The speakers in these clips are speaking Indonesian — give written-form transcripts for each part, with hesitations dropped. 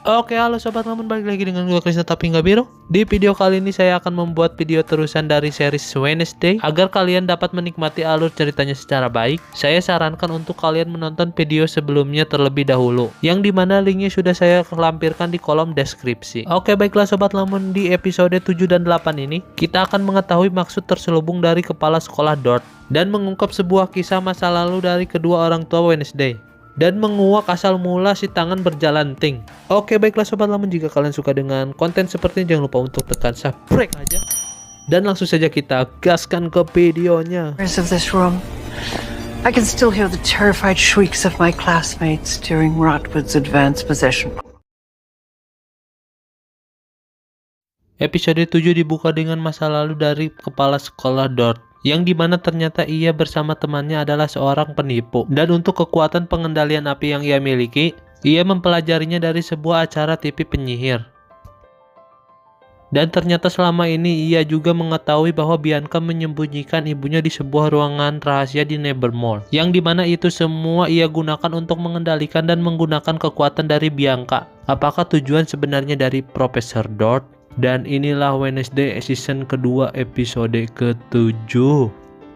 Oke, halo sobat Lamun, balik lagi dengan gue Krisna tapi nggak biru. Di video kali ini saya akan membuat video terusan dari series Wednesday. Agar kalian dapat menikmati alur ceritanya secara baik, saya sarankan untuk kalian menonton video sebelumnya terlebih dahulu, yang dimana linknya sudah saya lampirkan di kolom deskripsi. Oke, baiklah sobat Lamun, di episode 7 dan 8 ini kita akan mengetahui maksud terselubung dari kepala sekolah Dort dan mengungkap sebuah kisah masa lalu dari kedua orang tua Wednesday, dan menguak asal mula si tangan berjalan ting. Oke, baiklah sobat Lamun, jika kalian suka dengan konten seperti ini, jangan lupa untuk tekan subscribe aja. Dan langsung saja kita gaskan ke videonya. Of this room, I can still hear the terrified shrieks of my classmates during Rotwood's advanced possession. Episode 7 dibuka dengan masa lalu dari kepala sekolah Dort, yang dimana ternyata ia bersama temannya adalah seorang penipu. Dan untuk kekuatan pengendalian api yang ia miliki, ia mempelajarinya dari sebuah acara TV penyihir. Dan ternyata selama ini ia juga mengetahui bahwa Bianca menyembunyikan ibunya di sebuah ruangan rahasia di Nevermore, yang dimana itu semua ia gunakan untuk mengendalikan dan menggunakan kekuatan dari Bianca. Apakah tujuan sebenarnya dari Profesor Dort? Dan inilah Wednesday season kedua episode ke-7.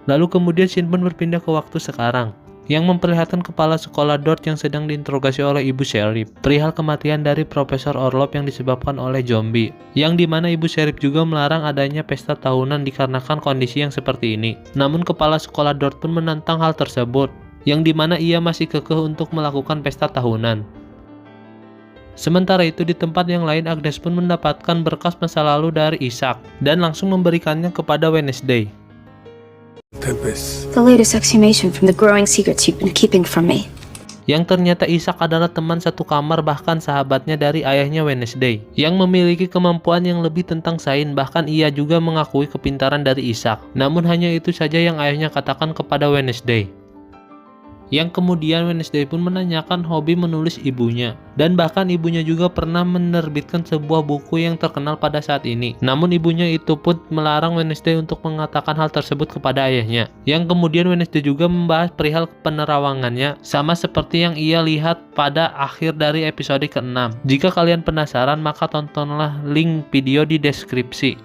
Lalu kemudian scene pun berpindah ke waktu sekarang, yang memperlihatkan kepala sekolah Dort yang sedang diinterogasi oleh Ibu Sheriff perihal kematian dari Profesor Orlov yang disebabkan oleh zombie, yang dimana Ibu Sheriff juga melarang adanya pesta tahunan dikarenakan kondisi yang seperti ini. Namun kepala sekolah Dort pun menentang hal tersebut, yang dimana ia masih kekeh untuk melakukan pesta tahunan. Sementara itu di tempat yang lain, Agnes pun mendapatkan berkas masa lalu dari Isaac dan langsung memberikannya kepada Wednesday. Tempest. The latest exhumation from the growing secrets you've been keeping from me. Yang ternyata Isaac adalah teman satu kamar bahkan sahabatnya dari ayahnya Wednesday, yang memiliki kemampuan yang lebih tentang sains. Bahkan ia juga mengakui kepintaran dari Isaac. Namun hanya itu saja yang ayahnya katakan kepada Wednesday. Yang kemudian Wednesday pun menanyakan hobi menulis ibunya, dan bahkan ibunya juga pernah menerbitkan sebuah buku yang terkenal pada saat ini. Namun ibunya itu pun melarang Wednesday untuk mengatakan hal tersebut kepada ayahnya. Yang kemudian Wednesday juga membahas perihal penerawangannya, sama seperti yang ia lihat pada akhir dari episode ke-6. Jika kalian penasaran, maka tontonlah link video di deskripsi.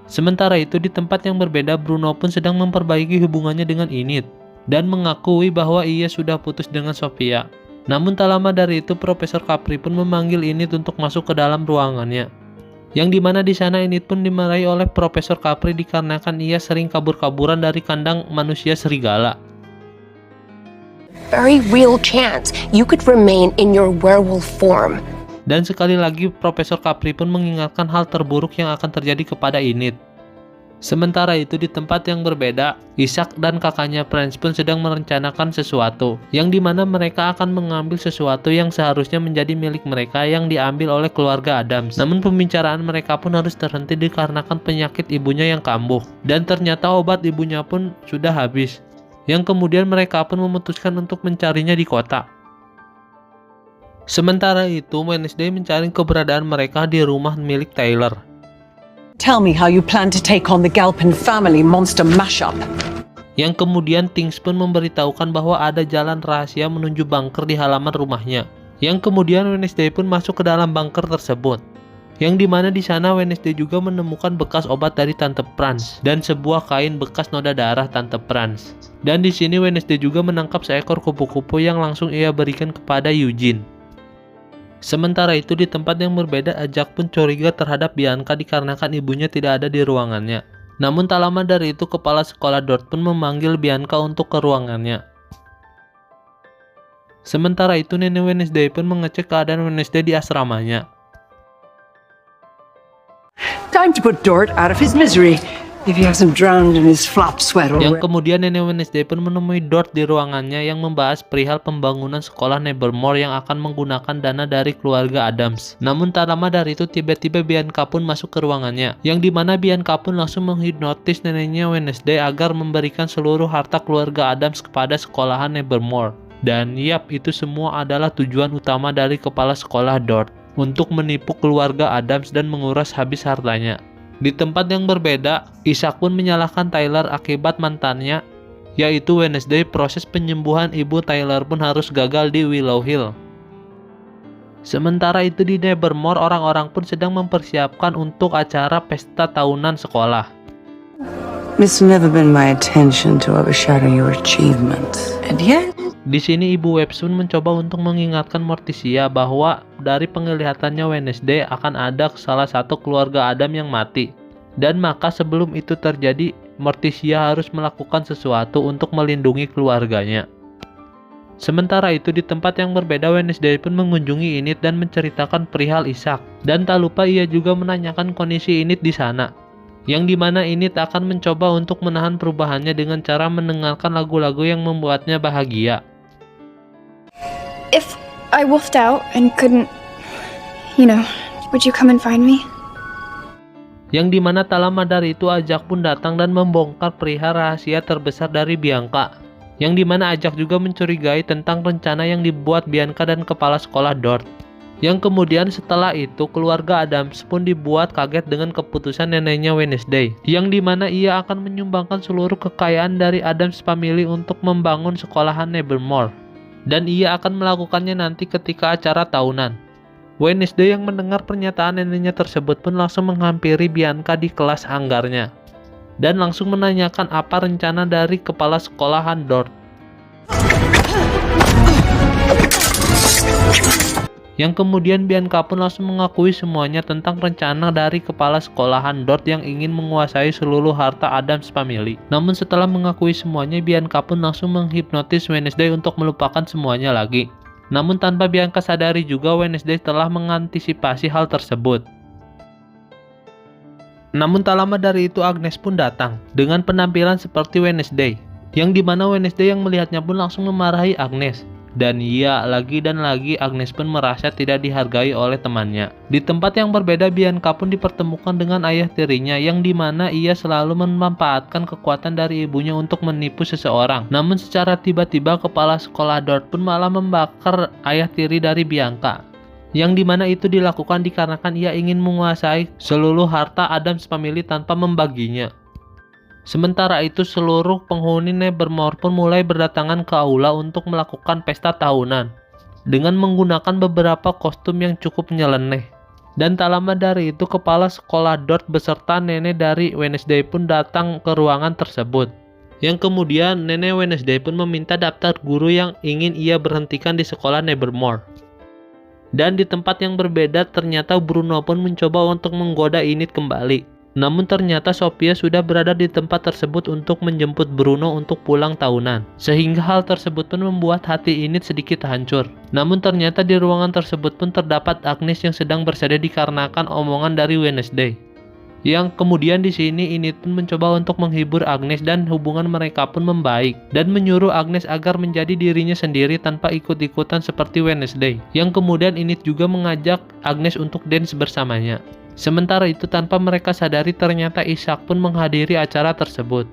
Sementara itu di tempat yang berbeda, Bruno pun sedang memperbaiki hubungannya dengan Enid dan mengakui bahwa ia sudah putus dengan Sophia. Namun tak lama dari itu, Profesor Capri pun memanggil Enid untuk masuk ke dalam ruangannya. Yang dimana di sana Enid pun dimarahi oleh Profesor Capri dikarenakan ia sering kabur-kaburan dari kandang manusia serigala. Very real chance you could remain in your werewolf form. Dan sekali lagi Profesor Capri pun mengingatkan hal terburuk yang akan terjadi kepada Enid. Sementara itu di tempat yang berbeda, Isaac dan kakaknya Prince pun sedang merencanakan sesuatu, yang dimana mereka akan mengambil sesuatu yang seharusnya menjadi milik mereka yang diambil oleh keluarga Adams. Namun pembicaraan mereka pun harus terhenti dikarenakan penyakit ibunya yang kambuh, dan ternyata obat ibunya pun sudah habis, yang kemudian mereka pun memutuskan untuk mencarinya di kota. Sementara itu Wednesday mencari keberadaan mereka di rumah milik Tyler. Tell me how you plan to take on the Galpin family monster mashup. Yang kemudian Things pun memberitahukan bahwa ada jalan rahasia menuju bunker di halaman rumahnya. Yang kemudian Wednesday pun masuk ke dalam bunker tersebut. Yang dimana di sana Wednesday juga menemukan bekas obat dari Tante Franz dan sebuah kain bekas noda darah Tante Franz. Dan di sini Wednesday juga menangkap seekor kupu-kupu yang langsung ia berikan kepada Eugene. Sementara itu di tempat yang berbeda, Ajak pun curiga terhadap Bianca dikarenakan ibunya tidak ada di ruangannya. Namun tak lama dari itu kepala sekolah Dort pun memanggil Bianca untuk ke ruangannya. Sementara itu Nenek Wednesday pun mengecek keadaan Wednesday di asramanya. Time to put Dort out of his misery. If he hasn't drowned in his flop sweat already. Yang kemudian Nenek Wednesday pun menemui Dort di ruangannya yang membahas perihal pembangunan sekolah Nevermore yang akan menggunakan dana dari keluarga Adams. Namun tak lama dari itu tiba-tiba Bianca pun masuk ke ruangannya, yang dimana Bianca pun langsung menghipnotis neneknya Wednesday agar memberikan seluruh harta keluarga Adams kepada sekolahan Nevermore. Dan yap, itu semua adalah tujuan utama dari kepala sekolah Dort, untuk menipu keluarga Adams dan menguras habis hartanya. Di tempat yang berbeda, Isaac pun menyalahkan Tyler akibat mantannya, yaitu Wednesday. Proses penyembuhan ibu Tyler pun harus gagal di Willow Hill. Sementara itu di Nevermore, orang-orang pun sedang mempersiapkan untuk acara pesta tahunan sekolah. It's never been my intention to overshadow your achievements. And yet, Di sini ibu Websun mencoba untuk mengingatkan Morticia bahwa dari penglihatannya Wednesday akan ada salah satu keluarga Adam yang mati. Dan maka sebelum itu terjadi, Morticia harus melakukan sesuatu untuk melindungi keluarganya. Sementara itu di tempat yang berbeda, Wednesday pun mengunjungi Enid dan menceritakan perihal Isaac. Dan tak lupa ia juga menanyakan kondisi Enid di sana. Yang dimana Enid akan mencoba untuk menahan perubahannya dengan cara mendengarkan lagu-lagu yang membuatnya bahagia. If I wolfed out and couldn't, would you come and find me? Yang dimana tak lama dari itu Ajak pun datang dan membongkar perihal rahasia terbesar dari Bianca. Yang dimana Ajak juga mencurigai tentang rencana yang dibuat Bianca dan kepala sekolah Dort. Yang kemudian setelah itu keluarga Adams pun dibuat kaget dengan keputusan neneknya Wednesday. Yang dimana ia akan menyumbangkan seluruh kekayaan dari Adams Family untuk membangun sekolahan Nevermore. Dan ia akan melakukannya nanti ketika acara tahunan. Wednesday yang mendengar pernyataan neneknya tersebut pun langsung menghampiri Bianca di kelas anggarnya. Dan langsung menanyakan apa rencana dari kepala sekolahan Dort. Yang kemudian Bianca pun langsung mengakui semuanya tentang rencana dari kepala sekolahan Dort yang ingin menguasai seluruh harta Adams Family. Namun setelah mengakui semuanya, Bianca pun langsung menghipnotis Wednesday untuk melupakan semuanya lagi. Namun tanpa Bianca sadari juga Wednesday telah mengantisipasi hal tersebut. Namun tak lama dari itu Agnes pun datang dengan penampilan seperti Wednesday, yang dimana Wednesday yang melihatnya pun langsung memarahi Agnes. Dan lagi Agnes pun merasa tidak dihargai oleh temannya. Di tempat yang berbeda, Bianca pun dipertemukan dengan ayah tirinya, yang dimana ia selalu memanfaatkan kekuatan dari ibunya untuk menipu seseorang. Namun secara tiba-tiba kepala sekolah Dort pun malah membakar ayah tiri dari Bianca. Yang dimana itu dilakukan dikarenakan ia ingin menguasai seluruh harta Adams Family tanpa membaginya. Sementara itu seluruh penghuni Nevermore pun mulai berdatangan ke aula untuk melakukan pesta tahunan dengan menggunakan beberapa kostum yang cukup nyeleneh. Dan tak lama dari itu kepala sekolah Dort beserta nenek dari Wednesday pun datang ke ruangan tersebut. Yang kemudian nenek Wednesday pun meminta daftar guru yang ingin ia berhentikan di sekolah Nevermore. Dan di tempat yang berbeda ternyata Bruno pun mencoba untuk menggoda Enid kembali. Namun ternyata Sophia sudah berada di tempat tersebut untuk menjemput Bruno untuk pulang tahunan. Sehingga hal tersebut pun membuat hati Enid sedikit hancur. Namun ternyata di ruangan tersebut pun terdapat Agnes yang sedang bersedih dikarenakan omongan dari Wednesday. Yang kemudian di sini Enid pun mencoba untuk menghibur Agnes dan hubungan mereka pun membaik. Dan menyuruh Agnes agar menjadi dirinya sendiri tanpa ikut-ikutan seperti Wednesday. Yang kemudian Enid juga mengajak Agnes untuk dance bersamanya. Sementara itu tanpa mereka sadari ternyata Isaac pun menghadiri acara tersebut.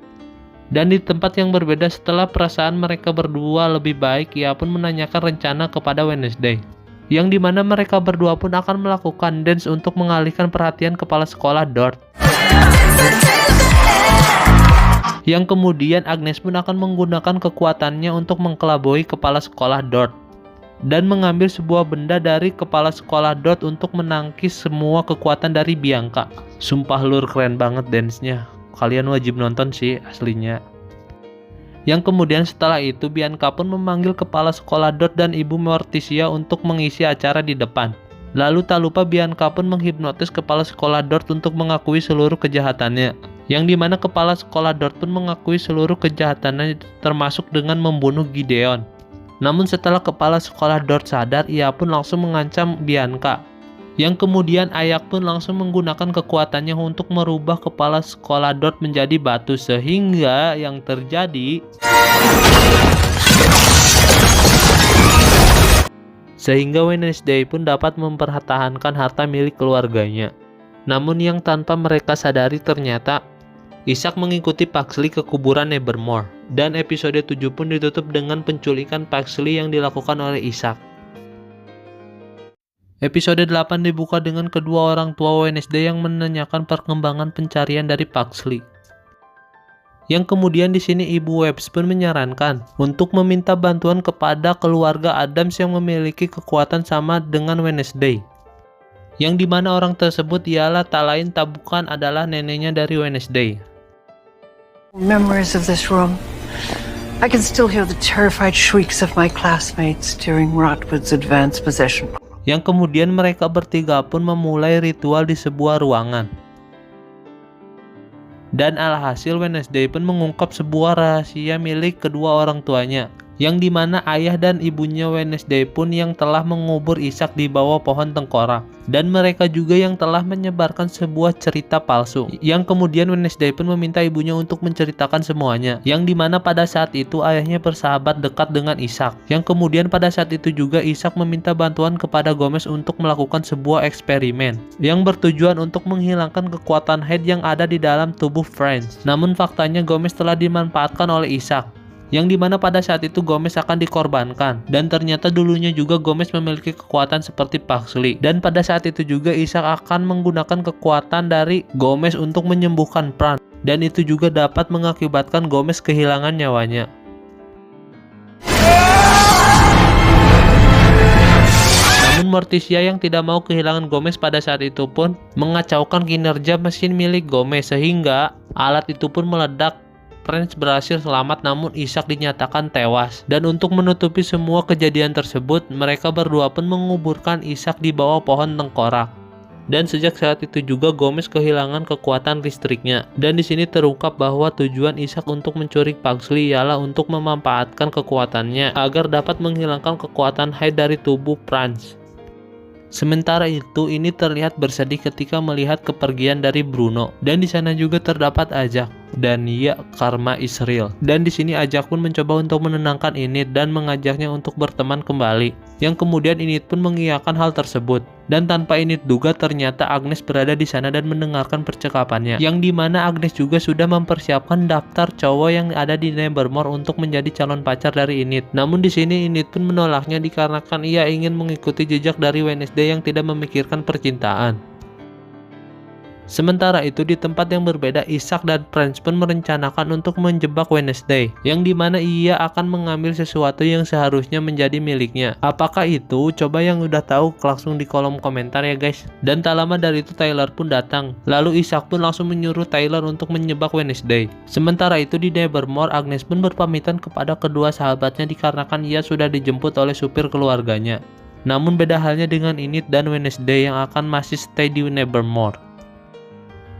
Dan di tempat yang berbeda setelah perasaan mereka berdua lebih baik, ia pun menanyakan rencana kepada Wednesday. Yang dimana mereka berdua pun akan melakukan dance untuk mengalihkan perhatian kepala sekolah Dort. Yang kemudian Agnes pun akan menggunakan kekuatannya untuk mengkelabui kepala sekolah Dort. Dan mengambil sebuah benda dari kepala sekolah Dort untuk menangkis semua kekuatan dari Bianca. Sumpah lur, keren banget dance-nya. Kalian wajib nonton sih aslinya. Yang kemudian setelah itu Bianca pun memanggil kepala sekolah Dort dan ibu Morticia untuk mengisi acara di depan. Lalu tak lupa Bianca pun menghipnotis kepala sekolah Dort untuk mengakui seluruh kejahatannya. Yang dimana kepala sekolah Dort pun mengakui seluruh kejahatannya termasuk dengan membunuh Gideon. Namun setelah kepala sekolah Dort sadar, ia pun langsung mengancam Bianca. Yang kemudian Ayak pun langsung menggunakan kekuatannya untuk merubah kepala sekolah Dort menjadi batu. Sehingga yang terjadi Wednesday pun dapat mempertahankan harta milik keluarganya. Namun yang tanpa mereka sadari ternyata Isaac mengikuti Pugsley ke kuburan Nevermore. Dan episode 7 pun ditutup dengan penculikan Pugsley yang dilakukan oleh Isaac. Episode 8 dibuka dengan kedua orang tua Wednesday yang menanyakan perkembangan pencarian dari Pugsley. Yang kemudian di sini Ibu Webbs pun menyarankan untuk meminta bantuan kepada keluarga Addams yang memiliki kekuatan sama dengan Wednesday. Yang dimana orang tersebut ialah tak lain tak bukan adalah neneknya dari Wednesday. Memories of this room. I can still hear the terrified shrieks of my classmates during Rotwood's advanced possession. Yang kemudian mereka bertiga pun memulai ritual di sebuah ruangan. Dan alhasil Wednesday pun mengungkap sebuah rahasia milik kedua orang tuanya, yang dimana ayah dan ibunya Wednesday pun yang telah mengubur Ishak di bawah pohon tengkorak, dan mereka juga yang telah menyebarkan sebuah cerita palsu, yang kemudian Wednesday pun meminta ibunya untuk menceritakan semuanya, yang dimana pada saat itu ayahnya bersahabat dekat dengan Ishak, yang kemudian pada saat itu juga Ishak meminta bantuan kepada Gomez untuk melakukan sebuah eksperimen yang bertujuan untuk menghilangkan kekuatan Hyde yang ada di dalam tubuh Franz. Namun faktanya Gomez telah dimanfaatkan oleh Ishak, yang dimana pada saat itu Gomez akan dikorbankan, dan ternyata dulunya juga Gomez memiliki kekuatan seperti Pugsley, dan pada saat itu juga Ishak akan menggunakan kekuatan dari Gomez untuk menyembuhkan Franz, dan itu juga dapat mengakibatkan Gomez kehilangan nyawanya. Namun Morticia yang tidak mau kehilangan Gomez pada saat itu pun mengacaukan kinerja mesin milik Gomez, sehingga alat itu pun meledak. Franz berhasil selamat, namun Ishak dinyatakan tewas. Dan untuk menutupi semua kejadian tersebut, mereka berdua pun menguburkan Ishak di bawah pohon tengkorak. Dan sejak saat itu juga Gomez kehilangan kekuatan listriknya. Dan di sini terungkap bahwa tujuan Ishak untuk mencuri Pugsley ialah untuk memanfaatkan kekuatannya agar dapat menghilangkan kekuatan Hyde dari tubuh Franz. Sementara itu, ini terlihat bersedih ketika melihat kepergian dari Bruno, dan di sana juga terdapat Ajak dan ya, Karma Israel. Dan di sini Ajak pun mencoba untuk menenangkan Enid dan mengajaknya untuk berteman kembali. Yang kemudian Enid pun mengiyakan hal tersebut. Dan tanpa Enid duga ternyata Agnes berada di sana dan mendengarkan percakapannya. Yang dimana Agnes juga sudah mempersiapkan daftar cowok yang ada di Nevermore untuk menjadi calon pacar dari Enid. Namun di sini Enid pun menolaknya dikarenakan ia ingin mengikuti jejak dari Wednesday yang tidak memikirkan percintaan. Sementara itu di tempat yang berbeda, Ishak dan Franz pun merencanakan untuk menjebak Wednesday, yang dimana ia akan mengambil sesuatu yang seharusnya menjadi miliknya. Apakah itu? Coba yang udah tahu langsung di kolom komentar ya guys. Dan tak lama dari itu Tyler pun datang, lalu Ishak pun langsung menyuruh Tyler untuk menjebak Wednesday. Sementara itu di Nevermore, Agnes pun berpamitan kepada kedua sahabatnya dikarenakan ia sudah dijemput oleh supir keluarganya. Namun beda halnya dengan Enid dan Wednesday yang akan masih stay di Nevermore.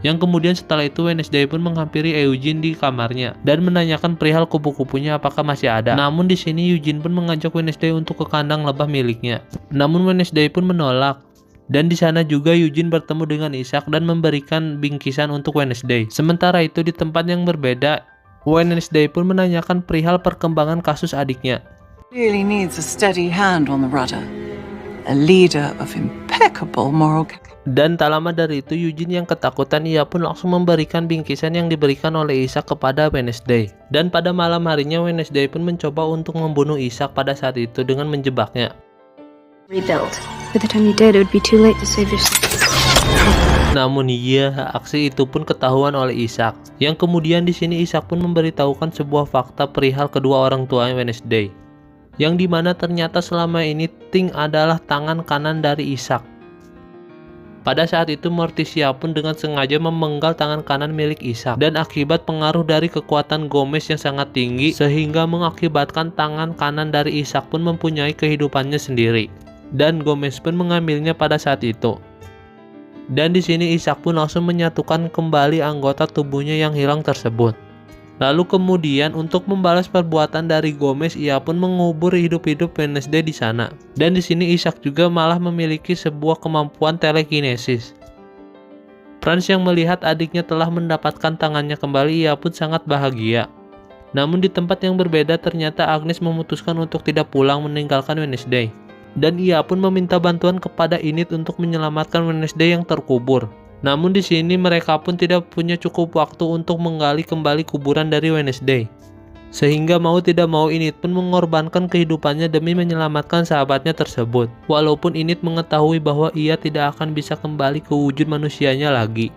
Yang kemudian setelah itu Wednesday pun menghampiri Eugene di kamarnya dan menanyakan perihal kupu-kupunya apakah masih ada. Namun di sini Eugene pun mengajak Wednesday untuk ke kandang lebah miliknya. Namun Wednesday pun menolak. Dan di sana juga Eugene bertemu dengan Ishak dan memberikan bingkisan untuk Wednesday. Sementara itu di tempat yang berbeda, Wednesday pun menanyakan perihal perkembangan kasus adiknya. Really needs a steady hand on the rudder. A leader of impeccable moral character. Dan tak lama dari itu Eugene yang ketakutan ia pun langsung memberikan bingkisan yang diberikan oleh Ishak kepada Wednesday. Dan pada malam harinya Wednesday pun mencoba untuk membunuh Ishak pada saat itu dengan menjebaknya. Rebuild. By the time you did, it would be too late to save yourself. Namun iya, aksi itu pun ketahuan oleh Ishak. Yang kemudian di sini Ishak pun memberitahukan sebuah fakta perihal kedua orang tua Wednesday. Yang dimana ternyata selama ini Ting adalah tangan kanan dari Ishak. Pada saat itu Morticia pun dengan sengaja memenggal tangan kanan milik Ishak, dan akibat pengaruh dari kekuatan Gomez yang sangat tinggi sehingga mengakibatkan tangan kanan dari Ishak pun mempunyai kehidupannya sendiri, dan Gomez pun mengambilnya pada saat itu. Dan di sini Ishak pun langsung menyatukan kembali anggota tubuhnya yang hilang tersebut. Lalu kemudian untuk membalas perbuatan dari Gomez, ia pun mengubur hidup-hidup Wednesday di sana. Dan di sini Ishak juga malah memiliki sebuah kemampuan telekinesis. Franz yang melihat adiknya telah mendapatkan tangannya kembali, ia pun sangat bahagia. Namun di tempat yang berbeda ternyata Agnes memutuskan untuk tidak pulang meninggalkan Wednesday. Dan ia pun meminta bantuan kepada Enid untuk menyelamatkan Wednesday yang terkubur. Namun di sini mereka pun tidak punya cukup waktu untuk menggali kembali kuburan dari Wednesday. Sehingga mau tidak mau Enid pun mengorbankan kehidupannya demi menyelamatkan sahabatnya tersebut. Walaupun Enid mengetahui bahwa ia tidak akan bisa kembali ke wujud manusianya lagi.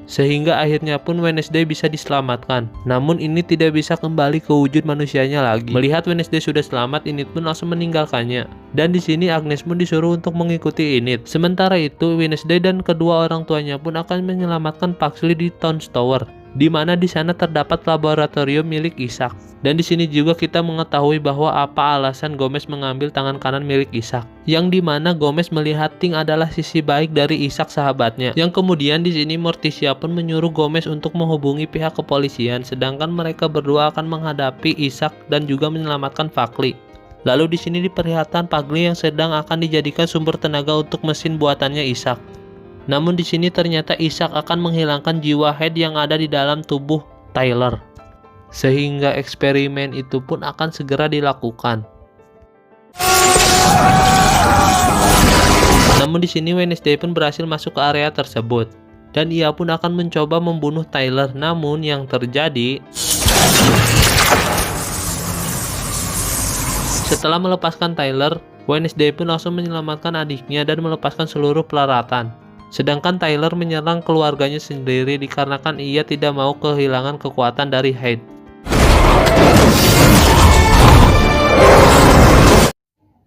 sehingga akhirnya pun Wednesday bisa diselamatkan. Namun ini tidak bisa kembali ke wujud manusianya lagi. Melihat Wednesday sudah selamat, Enid pun langsung meninggalkannya. Dan di sini Agnes pun disuruh untuk mengikuti Enid. Sementara itu Wednesday dan kedua orang tuanya pun akan menyelamatkan Pugsley di Towns Tower, di mana di sana terdapat laboratorium milik Isaac. Dan di sini juga kita mengetahui bahwa apa alasan Gomez mengambil tangan kanan milik Isaac, yang dimana Gomez melihat Ting adalah sisi baik dari Isaac sahabatnya. Yang kemudian di sini Morticia pun menyuruh Gomez untuk menghubungi pihak kepolisian, sedangkan mereka berdua akan menghadapi Isaac dan juga menyelamatkan Pugsley. Lalu di sini diperlihatkan Pugsley yang sedang akan dijadikan sumber tenaga untuk mesin buatannya Isaac. Namun di sini ternyata Isaac akan menghilangkan jiwa Hyde yang ada di dalam tubuh Tyler, sehingga eksperimen itu pun akan segera dilakukan. Namun di sini Wednesday pun berhasil masuk ke area tersebut dan ia pun akan mencoba membunuh Tyler. Namun yang terjadi, setelah melepaskan Tyler, Wednesday pun langsung menyelamatkan adiknya dan melepaskan seluruh peralatan. Sedangkan Tyler menyerang keluarganya sendiri dikarenakan ia tidak mau kehilangan kekuatan dari Hyde.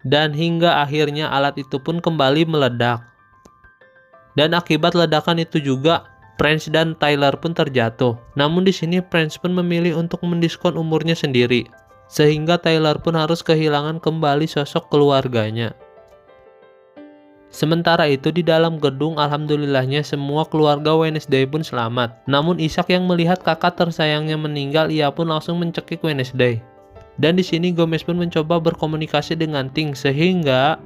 Dan hingga akhirnya alat itu pun kembali meledak. Dan akibat ledakan itu juga Prince dan Tyler pun terjatuh. Namun di sini Prince pun memilih untuk mendiskon umurnya sendiri, sehingga Tyler pun harus kehilangan kembali sosok keluarganya. Sementara itu di dalam gedung, alhamdulillahnya semua keluarga Wednesday pun selamat. Namun Isaac yang melihat kakak tersayangnya meninggal, ia pun langsung mencekik Wednesday. Dan di sini Gomez pun mencoba berkomunikasi dengan Ting, sehingga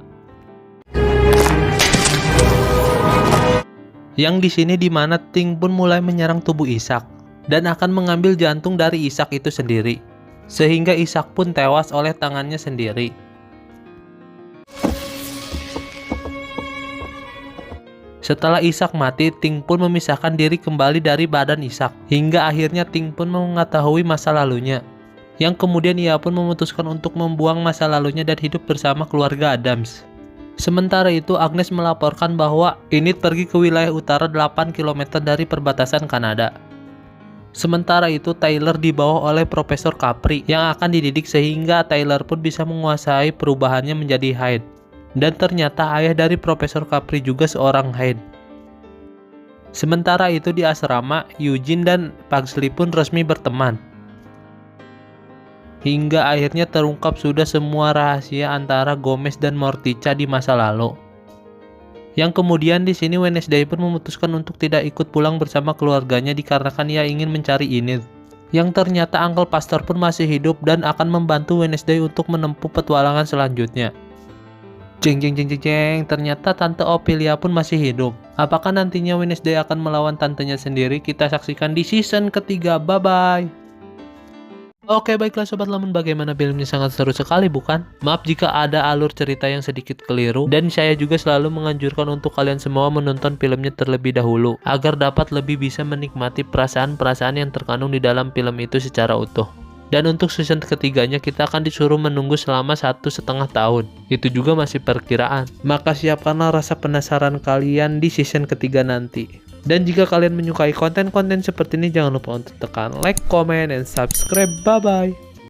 yang di sini dimana Ting pun mulai menyerang tubuh Isaac dan akan mengambil jantung dari Isaac itu sendiri, sehingga Isaac pun tewas oleh tangannya sendiri. Setelah Isaac mati, Ting pun memisahkan diri kembali dari badan Isaac, hingga akhirnya Ting pun mengetahui masa lalunya, yang kemudian ia pun memutuskan untuk membuang masa lalunya dan hidup bersama keluarga Adams. Sementara itu Agnes melaporkan bahwa Enid pergi ke wilayah utara 8 km dari perbatasan Kanada. Sementara itu Tyler dibawa oleh Profesor Capri yang akan dididik sehingga Tyler pun bisa menguasai perubahannya menjadi Hyde. Dan ternyata ayah dari Profesor Capri juga seorang Hyde. Sementara itu di asrama, Eugene dan Pugsley pun resmi berteman. Hingga akhirnya terungkap sudah semua rahasia antara Gomez dan Morticia di masa lalu. Yang kemudian di sini Wednesday pun memutuskan untuk tidak ikut pulang bersama keluarganya dikarenakan ia ingin mencari Enid. Yang ternyata Uncle Pastor pun masih hidup dan akan membantu Wednesday untuk menempuh petualangan selanjutnya. Jeng, ternyata Tante Ophelia pun masih hidup. Apakah nantinya Wednesday akan melawan tantenya sendiri? Kita saksikan di season ketiga. Bye-bye. Oke, baiklah Sobat Lemon, bagaimana filmnya? Sangat seru sekali bukan? Maaf jika ada alur cerita yang sedikit keliru, dan saya juga selalu menganjurkan untuk kalian semua menonton filmnya terlebih dahulu, agar dapat lebih bisa menikmati perasaan-perasaan yang terkandung di dalam film itu secara utuh. Dan untuk season ketiganya kita akan disuruh menunggu selama 1,5 tahun. Itu juga masih perkiraan. Maka siapkanlah rasa penasaran kalian di season ketiga nanti. Dan jika kalian menyukai konten-konten seperti ini, jangan lupa untuk tekan like, comment, dan subscribe. Bye-bye.